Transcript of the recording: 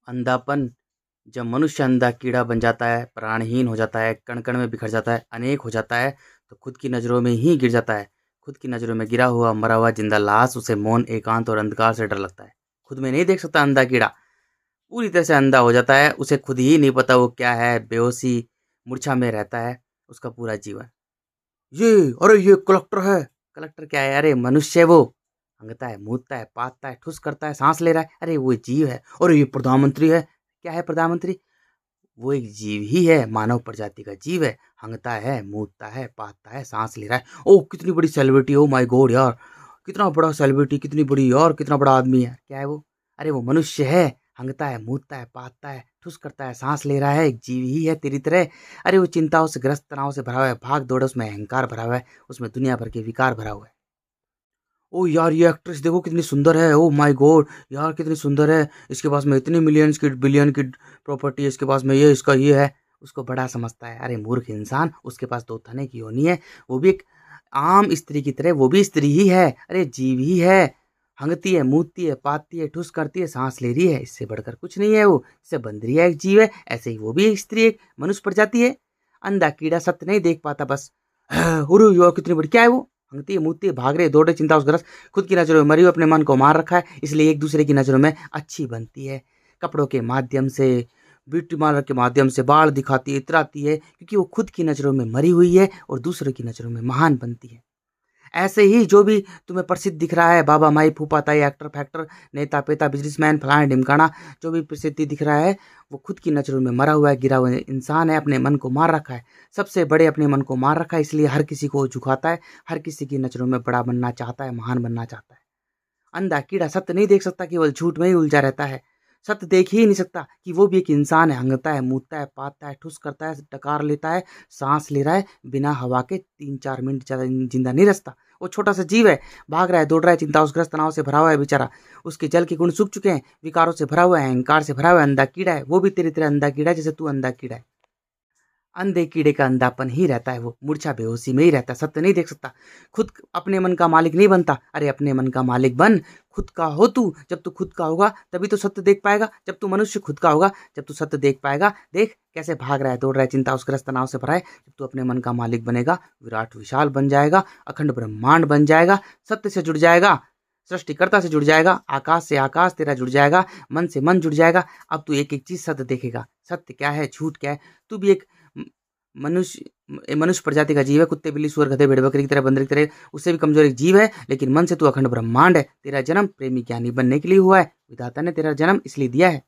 अंधापन जब मनुष्य अंधा कीड़ा बन जाता है, प्राणहीन हो जाता है, कण-कण में बिखर जाता है, अनेक हो जाता है, तो खुद की नज़रों में ही गिर जाता है। खुद की नज़रों में गिरा हुआ, मरा हुआ ज़िंदा लाश उसे मौन, एकांत और अंधकार से डर लगता है। खुद में नहीं देख सकता अंधा कीड़ा, पूरी तरह से अंधा हो जाता है, उसे खुद ही नहीं पता वो क्या है, बेहोशी, मूर्छा में रहता है उसका पूरा जीवन। ये अरे ये कलेक्टर है। कलेक्टर क्या है? अरे मनुष्य है वो। हँगता है, मूतता है, पादता है, ठुस करता है, साँस ले रहा है। अरे वो जीव है। अरे ये प्रधानमंत्री है। क्या है प्रधानमंत्री? वो एक जीव ही है, मानव प्रजाति का जीव है। हँगता है, मूतता है, पादता है, साँस ले रहा है। ओह! कितनी बड़ी सेलिब्रिटी, ओह माय गॉड यार! कितना बड़ा सेलिब्रिटी, कितनी बड़ी यार, कितना बड़ा आदमी है। क्या है वो? अरे वो मनुष्य है। हँगता है, मूतता है, पादता है, ठुस करता है, साँस ले रहा है, एक जीव ही है तेरी तरह। अरे वो चिंताओं से ग्रस्त, तनाव से भरा हुआ है, भाग-दौड़ उसमें अहंकार भरा हुआ है, उसमें दुनिया भर के विकार भरा हुआ है। ओह यार! ये एक्ट्रेस देखो कितनी सुंदर है। Oh my God! यार कितनी सुंदर है। इसके पास में इतनी मिलियंस की बिलियन की प्रॉपर्टी है, इसके पास में ये इसका ये है। उसको बड़ा समझता है। अरे मूर्ख इंसान! उसके पास 2 थने की योनि है। वो भी एक आम स्त्री की तरह, वो भी स्त्री ही है। अरे जीव ही है। हँगती है, मूतती है, पादती है, ठुस करती है, साँस ले रही है। इससे बढ़कर कुछ नहीं है वो। इससे बंदरी है, एक जीव है। ऐसे ही वो भी एक स्त्री, एक मनुष्य प्रजाति है। अंधा कीड़ा सत्य नहीं देख पाता बस। अरे यार कितनी बड़ी क्या है वो? हँगती है, मूतती है, भाग रही है, दौड़ रही, चिंताग्रस्त, खुद की नज़रों में मरी हुई, अपने मन को मार रखा है, इसलिए एक-दूसरे की नज़रों में अच्छी बनती है। कपड़ों के माध्यम से, ब्यूटी पार्लर के माध्यम से बाल दिखाती है, इतराती है, क्योंकि वो खुद की नज़रों में मरी हुई है और दूसरों की नज़रों में महान बनती है। ऐसे ही जो भी तुम्हें प्रसिद्ध दिख रहा है, बाबा, माई, फूफा, ताई, एक्टर-फैक्टर, नेता-पेता, बिज़नेसमैन, फलाना-ढिमकाना, जो भी प्रसिद्धि दिख रहा है, वो खुद की नज़रों में मरा हुआ है, गिरा हुआ इंसान है, अपने मन को मार रखा है। सबसे बड़े अपने मन को मार रखा है, इसलिए हर किसी को झुकाता है, हर किसी की नज़रों में बड़ा बनना चाहता है, महान बनना चाहता है। अंधा कीड़ा सत्य नहीं देख सकता, केवल झूठ में ही उलझा रहता है। सत्य देख ही नहीं सकता कि वो भी एक इंसान है, हँगता है, मूतता है, पादता है, ठुस करता है, डकार लेता है, साँस ले रहा है, बिना हवा के 3-4 मिनट ज़्यादा जिंदा नहीं रहता। वो छोटा-सा जीव है, भाग रहा है, दौड़ रहा है, चिंताग्रस्त, तनाव से भरा हुआ है बेचारा। उसके जल के गुण सूख चुके हैं, विकारों से भरा हुआ है, अहंकार से भरा हुआ है, अंधा कीड़ा है। वो भी तेरी तरह अंधा कीड़ा है, जैसे तू अंधा कीड़ा है। अंधे कीड़े का अंधापन ही रहता है वो, मूर्छा बेहोशी में ही रहता है, सत्य नहीं देख सकता। खुद अपने मन का मालिक नहीं बनता। अरे अपने मन का मालिक बन, खुद का हो तू। जब तू खुद का होगा तभी तो सत्य देख पाएगा। जब तू मनुष्य खुद का होगा, जब तू सत्य देख पाएगा। देख कैसे भाग रहा है, दौड़ रहा है, चिंताग्रस्त, तनाव से भरा है। जब तू अपने मन का मालिक बनेगा, विराट विशाल बन जाएगा, अखंड ब्रह्मांड बन जाएगा, सत्य से जुड़ जाएगा, सृष्टिकर्ता से जुड़ जाएगा, आकाश से आकाश तेरा जुड़ जाएगा, मन से मन जुड़ जाएगा। अब तू एक-एक चीज़ सत्य देखेगा। सत्य क्या है, झूठ क्या है। तू भी एक म मनुष्य प्रजाति का जीव है, कुत्ते, बिल्ली, सुअर, गधे, भेड़-बकरी की तरह, बंदर की तरह, उससे भी कमज़ोर एक जीव है, लेकिन मन से तू अखंड ब्रह्मांड है। तेरा जन्म प्रेमी ज्ञानी बनने के लिए हुआ है। विधाता ने तेरा जन्म इसलिए दिया है।